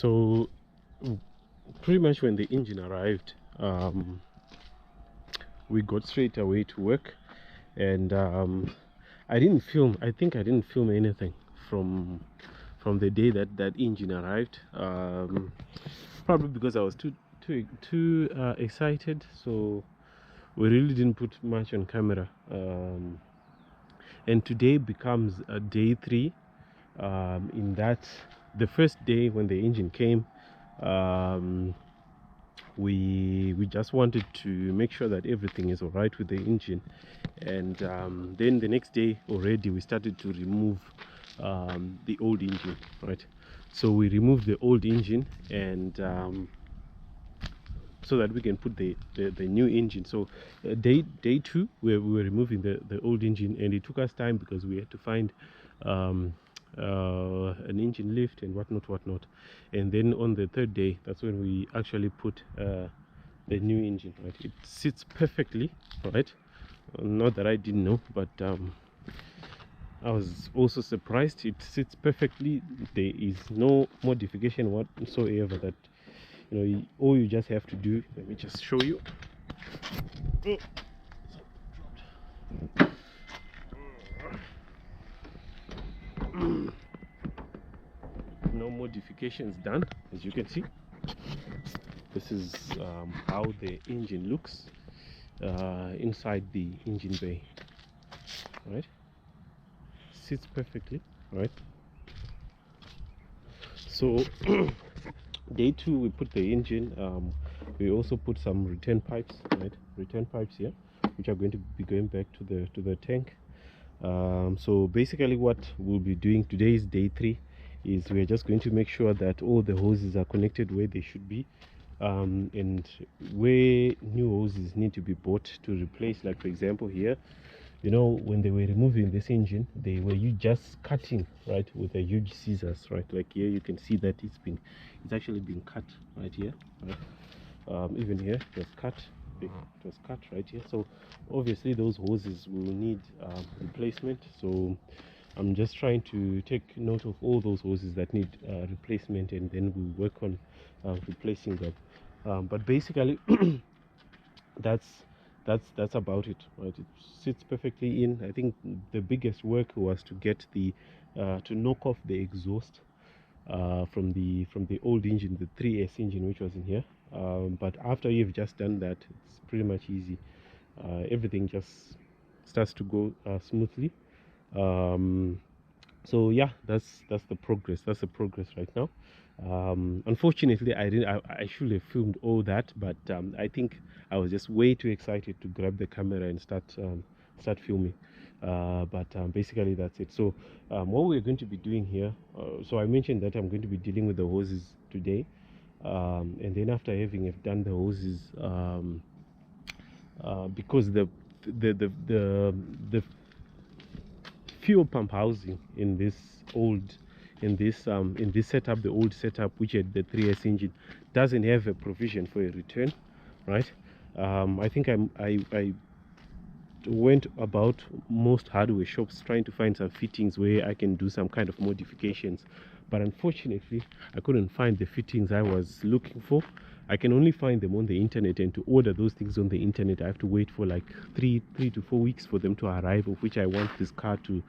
So pretty much when the engine arrived, we got straight away to work, and I think I didn't film anything from the day that engine arrived, probably because I was too excited, so we really didn't put much on camera. And today becomes day 3, in that the first day when the engine came, we just wanted to make sure that everything is all right with the engine, and then the next day already we started to remove the old engine, right? So we removed the old engine, and so that we can put the new engine. So day 2 we were removing the old engine, and it took us time because we had to find an engine lift and whatnot. And then on the 3rd day, that's when we actually put the new engine, right? It sits perfectly, right? Not that I didn't know, but I was also surprised. It sits perfectly. There is no modification whatsoever. That, all you just have to do, let me just show you. No modifications done, as you can see. This is how the engine looks inside the engine bay, right? Sits perfectly, right? So day 2 we put the engine. We also put some return pipes, right? Return pipes here, which are going to be going back to the tank. So basically what we'll be doing today is day 3, is we're just going to make sure that all the hoses are connected where they should be, and where new hoses need to be bought to replace. Like for example here, when they were removing this engine, they were just cutting, right, with a huge scissors, right? Like here you can see that it's actually been cut right here, right? Even here it was cut. It was cut right here. So obviously those hoses will need replacement. So I'm just trying to take note of all those hoses that need replacement, and then we'll work on replacing them. But basically that's about it, right? It sits perfectly in. I think the biggest work was to get the to knock off the exhaust from the old engine, the 3S engine, which was in here. But after you've just done that, it's pretty much easy. Everything just starts to go smoothly. So yeah, that's the progress. That's the progress right now. Unfortunately, I should have filmed all that, but I think I was just way too excited to grab the camera and start filming. But basically that's it. So what we're going to be doing here, so I mentioned that I'm going to be dealing with the hoses today, and then after having done the hoses, because the fuel pump housing in this setup, the old setup, which had the 3S engine, doesn't have a provision for a return, right? I think I went about most hardware shops trying to find some fittings where I can do some kind of modifications, but unfortunately I couldn't find the fittings I was looking for. I can only find them on the internet, and to order those things on the internet I have to wait for like 3 to 4 weeks for them to arrive, of which I want this car to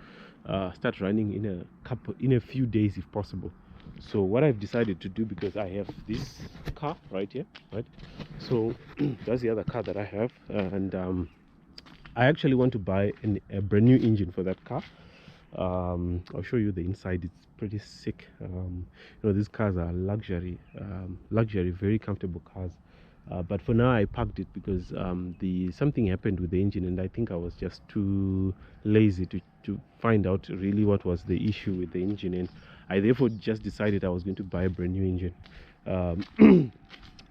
start running in a few days if possible. So what I've decided to do, because I have this car right here, right? So that's the other car that I have, and I actually want to buy a brand new engine for that car. I'll show you the inside. It's pretty sick. These cars are luxury, very comfortable cars. But for now I parked it because something happened with the engine, and I think I was just too lazy to find out really what was the issue with the engine, and I therefore just decided I was going to buy a brand new engine.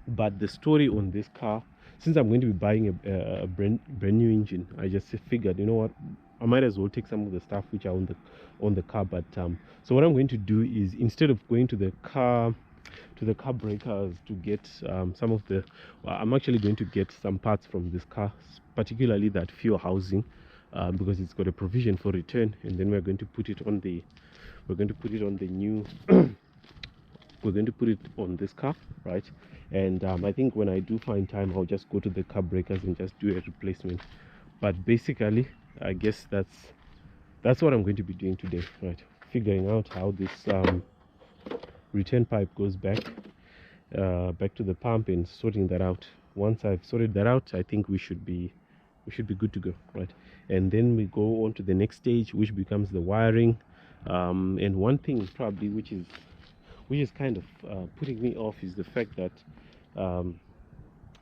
But the story on this car, since I'm going to be buying a brand new engine, I just figured, you know what, I might as well take some of the stuff which are on the car. But so what I'm going to do is, instead of going to the car breakers to get some of the, I'm actually going to get some parts from this car, particularly that fuel housing, because it's got a provision for return, and then we're going to put it on the new we're going to put it on this car, right? And I think when I do find time, I'll just go to the car breakers and just do a replacement. But basically, I guess that's what I'm going to be doing today, right? Figuring out how this return pipe goes back to the pump and sorting that out. Once I've sorted that out, I think we should be good to go, right? And then we go on to the next stage, which becomes the wiring. And one thing probably which is kind of putting me off is the fact that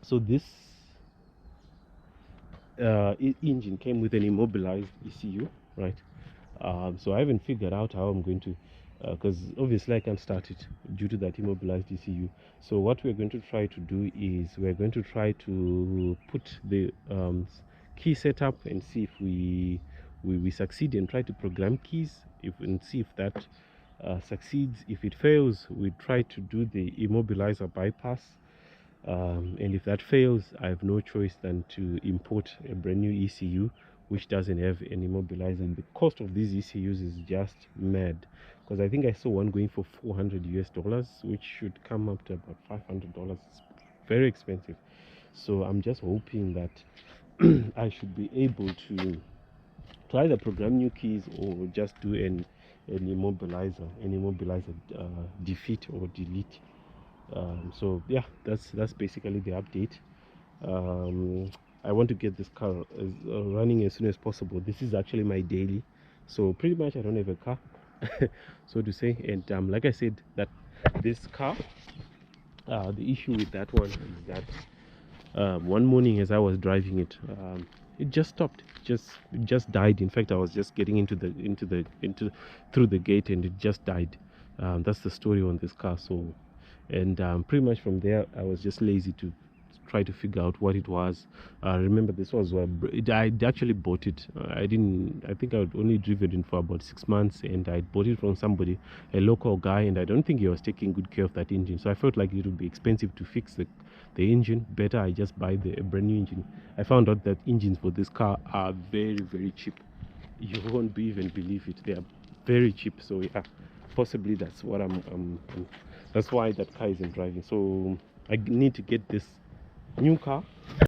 so this engine came with an immobilized ECU, right? So I haven't figured out how I'm going to, because obviously I can't start it due to that immobilized ECU. So what we're going to try to do is we're going to try to put the key setup and see if we succeed, and try to program keys and see if that succeeds. If it fails, we try to do the immobilizer bypass. And if that fails, I have no choice than to import a brand new ECU which doesn't have any immobilizer. And the cost of these ECUs is just mad, because I think I saw one going for $400 US, which should come up to about $500. It's very expensive. So I'm just hoping that I should be able to either program new keys or just do an immobilizer defeat or delete. So yeah, that's basically the update. I want to get this car running as soon as possible. This is actually my daily, so pretty much I don't have a car so to say. And like I said, that this car, the issue with that one is that one morning as I was driving it, it just stopped. It just died. In fact, I was just getting through the gate and it just died. That's the story on this car. So, and pretty much from there I was just lazy to try to figure out what it was. Remember, this was I actually bought it. I think I'd only driven it for about 6 months, and I bought it from somebody, a local guy, and I don't think he was taking good care of that engine. So I felt like it would be expensive to fix the engine. Better I just buy a brand new engine. I found out that engines for this car are very, very cheap. You won't even believe it. They are very cheap. So yeah, possibly that's what that's why that car isn't driving. So I need to get this new car